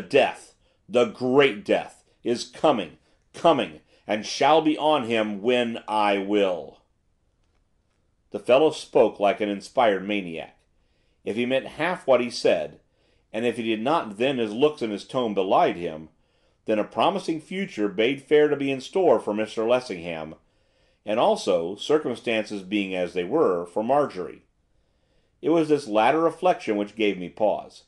Death, the great death, is coming, coming, and shall be on him when I will. The fellow spoke like an inspired maniac. If he meant half what he said, and if he did not then his looks and his tone belied him, then a promising future bade fair to be in store for Mr Lessingham, and also, circumstances being as they were, for Marjorie. It was this latter reflection which gave me pause.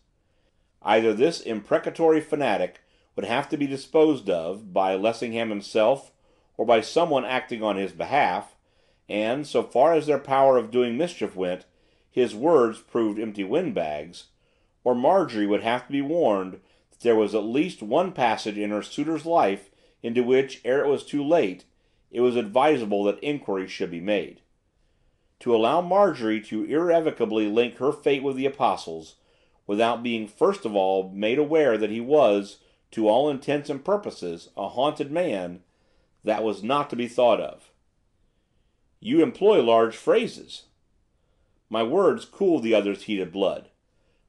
Either this imprecatory fanatic would have to be disposed of by Lessingham himself, or by someone acting on his behalf, and, so far as their power of doing mischief went, his words proved empty windbags, or Marjorie would have to be warned that there was at least one passage in her suitor's life into which, ere it was too late, it was advisable that inquiry should be made. To allow Marjorie to irrevocably link her fate with the Apostle's, without being first of all made aware that he was, to all intents and purposes, a haunted man, that was not to be thought of. You employ large phrases. My words cooled the other's heated blood.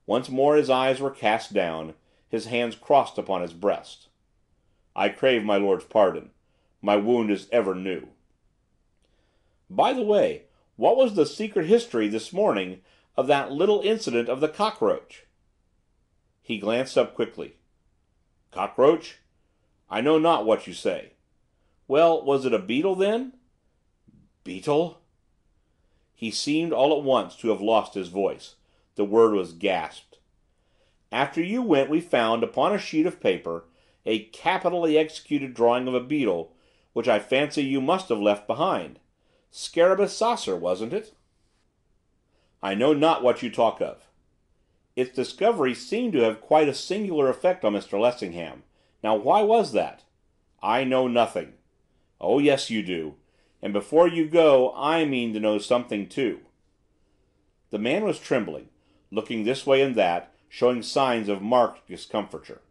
Once more his eyes were cast down, his hands crossed upon his breast. I crave my lord's pardon. My wound is ever new. By the way, what was the secret history this morning of that little incident of the cockroach? He glanced up quickly. Cockroach? I know not what you say. Well, was it a beetle, then? Beetle? He seemed all at once to have lost his voice. The word was gasped. After you went we found, upon a sheet of paper, a capitally executed drawing of a beetle, which I fancy you must have left behind. Scarabus sacer, wasn't it? I know not what you talk of. Its discovery seemed to have quite a singular effect on Mr Lessingham. Now why was that? I know nothing. Oh yes, you do. And before you go, I mean to know something too. The man was trembling, looking this way and that, showing signs of marked discomfiture.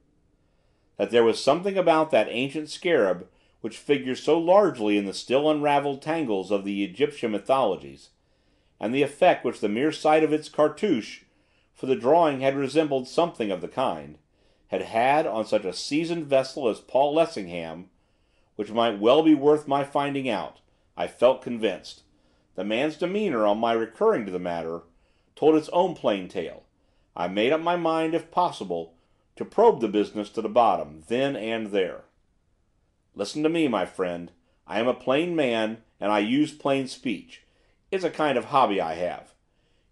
That there was something about that ancient scarab, which figures so largely in the still unravelled tangles of the Egyptian mythologies, and the effect which the mere sight of its cartouche, for the drawing had resembled something of the kind, had had on such a seasoned vessel as Paul Lessingham, which might well be worth my finding out, I felt convinced. The man's demeanour, on my recurring to the matter, told its own plain tale. I made up my mind, if possible, to probe the business to the bottom, then and there. Listen to me, my friend. I am a plain man, and I use plain speech. It's a kind of hobby I have.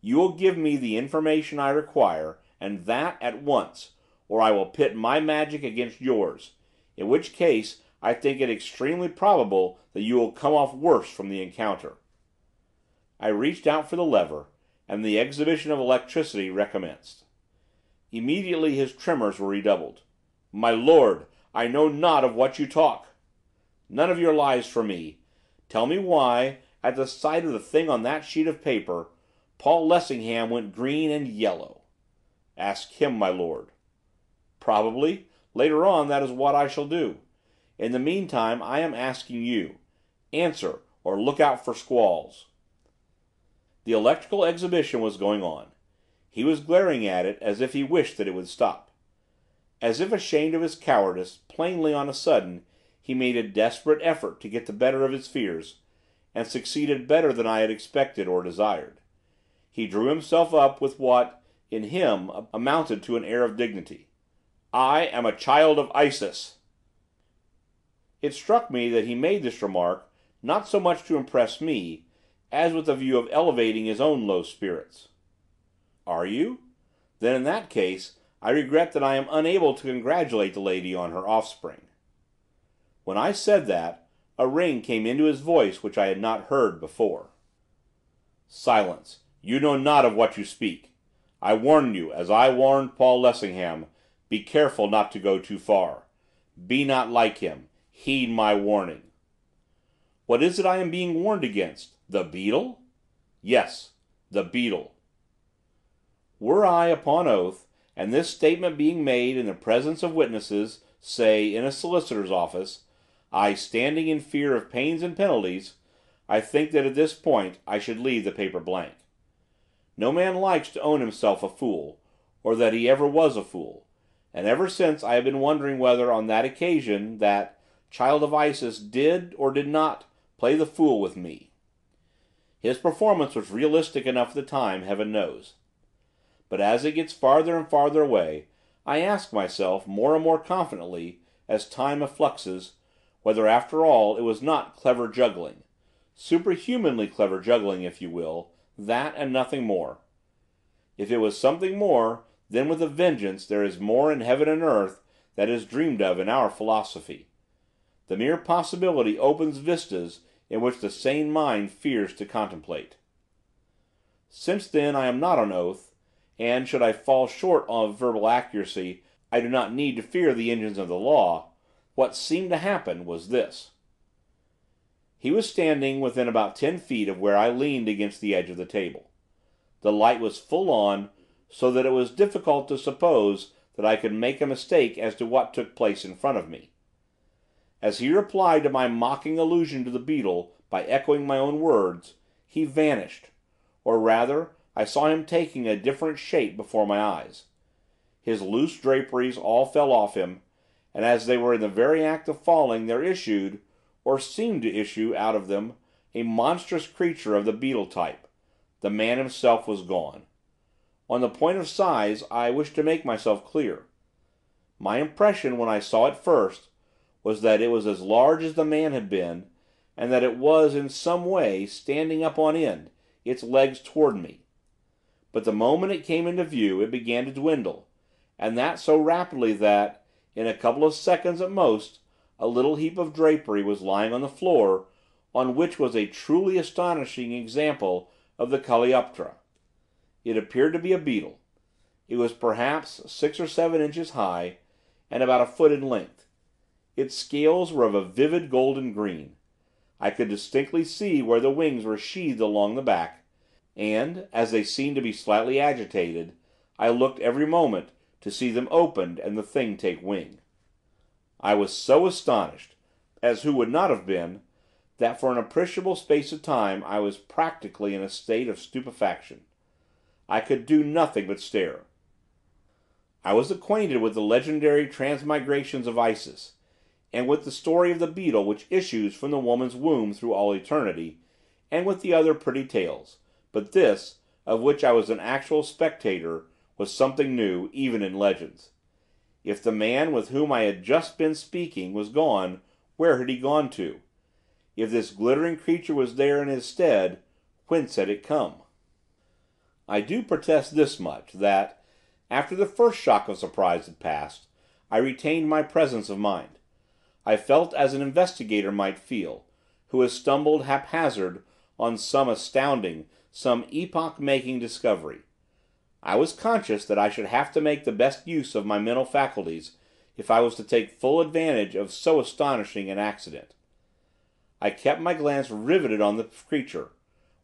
You will give me the information I require, and that at once, or I will pit my magic against yours, in which case I think it extremely probable that you will come off worse from the encounter. I reached out for the lever, and the exhibition of electricity recommenced. Immediately his tremors were redoubled. My lord, I know not of what you talk. None of your lies for me. Tell me why, at the sight of the thing on that sheet of paper, Paul Lessingham went green and yellow. Ask him, my lord. Probably, later on, that is what I shall do. In the meantime, I am asking you. Answer, or look out for squalls. The electrical exhibition was going on. He was glaring at it as if he wished that it would stop. As if ashamed of his cowardice, plainly on a sudden, he made a desperate effort to get the better of his fears, and succeeded better than I had expected or desired. He drew himself up with what, in him, amounted to an air of dignity. I am a child of Isis. It struck me that he made this remark not so much to impress me, as with the view of elevating his own low spirits. Are you? Then in that case I regret that I am unable to congratulate the lady on her offspring. When I said that, a ring came into his voice which I had not heard before. Silence. You know not of what you speak. I warn you, as I warned Paul Lessingham, be careful not to go too far. Be not like him. Heed my warning. What is it I am being warned against? The beetle? Yes, the beetle. Were I upon oath, and this statement being made in the presence of witnesses, say, in a solicitor's office, I standing in fear of pains and penalties, I think that at this point I should leave the paper blank. No man likes to own himself a fool, or that he ever was a fool, and ever since I have been wondering whether on that occasion that child of Isis did or did not play the fool with me. His performance was realistic enough at the time, heaven knows. But as it gets farther and farther away, I ask myself more and more confidently, as time effluxes, whether after all it was not clever juggling, superhumanly clever juggling, if you will, that and nothing more. If it was something more, then with a vengeance there is more in heaven and earth that is dreamed of in our philosophy. The mere possibility opens vistas in which the sane mind fears to contemplate. Since then I am not on oath, and should I fall short of verbal accuracy I do not need to fear the engines of the law. What seemed to happen was this. He was standing within about 10 feet of where I leaned against the edge of the table. The light was full on, so that it was difficult to suppose that I could make a mistake as to what took place in front of me. As he replied to my mocking allusion to the beetle by echoing my own words, he vanished, or rather, I saw him taking a different shape before my eyes. His loose draperies all fell off him, and as they were in the very act of falling there issued, or seemed to issue, out of them, a monstrous creature of the beetle type. The man himself was gone. On the point of size I wish to make myself clear. My impression when I saw it first was that it was as large as the man had been, and that it was in some way standing up on end, its legs toward me. But the moment it came into view it began to dwindle, and that so rapidly that, in a couple of seconds at most, a little heap of drapery was lying on the floor, on which was a truly astonishing example of the Coleoptera. It appeared to be a beetle. It was perhaps 6 or 7 inches high, and about a foot in length. Its scales were of a vivid golden green. I could distinctly see where the wings were sheathed along the back, and, as they seemed to be slightly agitated, I looked every moment to see them opened and the thing take wing. I was so astonished, as who would not have been, that for an appreciable space of time I was practically in a state of stupefaction. I could do nothing but stare. I was acquainted with the legendary transmigrations of Isis, and with the story of the beetle which issues from the woman's womb through all eternity, and with the other pretty tales, but this, of which I was an actual spectator, was something new, even in legends. If the man with whom I had just been speaking was gone, where had he gone to? If this glittering creature was there in his stead, whence had it come? I do protest this much, that, after the first shock of surprise had passed, I retained my presence of mind. I felt as an investigator might feel, who has stumbled haphazard on some astounding, some epoch-making discovery. I was conscious that I should have to make the best use of my mental faculties if I was to take full advantage of so astonishing an accident. I kept my glance riveted on the creature,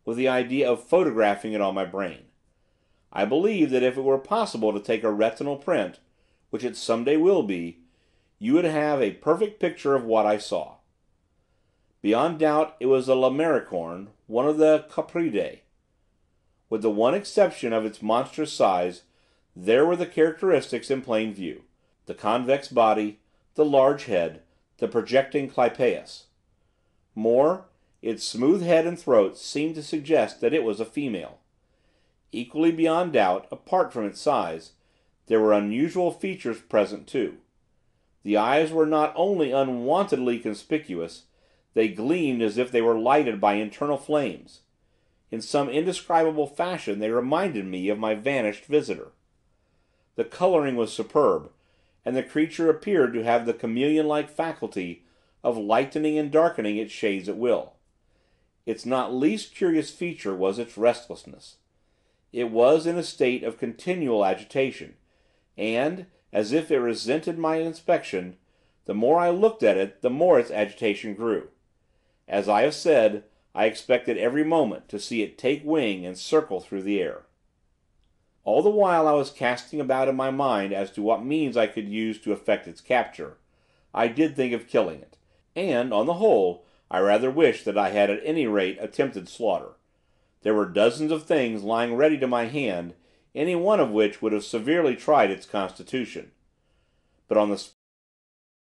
with the idea of photographing it on my brain. I believed that if it were possible to take a retinal print, which it some day will be, you would have a perfect picture of what I saw. Beyond doubt it was a Lamellicorn, one of the Copridae. With the one exception of its monstrous size, there were the characteristics in plain view: the convex body, the large head, the projecting clypeus. More, its smooth head and throat seemed to suggest that it was a female. Equally beyond doubt, apart from its size, there were unusual features present too. The eyes were not only unwontedly conspicuous, they gleamed as if they were lighted by internal flames. In some indescribable fashion they reminded me of my vanished visitor. The colouring was superb, and the creature appeared to have the chameleon-like faculty of lightening and darkening its shades at will. Its not least curious feature was its restlessness. It was in a state of continual agitation, and, as if it resented my inspection, the more I looked at it the more its agitation grew. As I have said, I expected every moment to see it take wing and circle through the air. All the while I was casting about in my mind as to what means I could use to effect its capture, I did think of killing it, and, on the whole, I rather wished that I had at any rate attempted slaughter. There were dozens of things lying ready to my hand, any one of which would have severely tried its constitution. but on the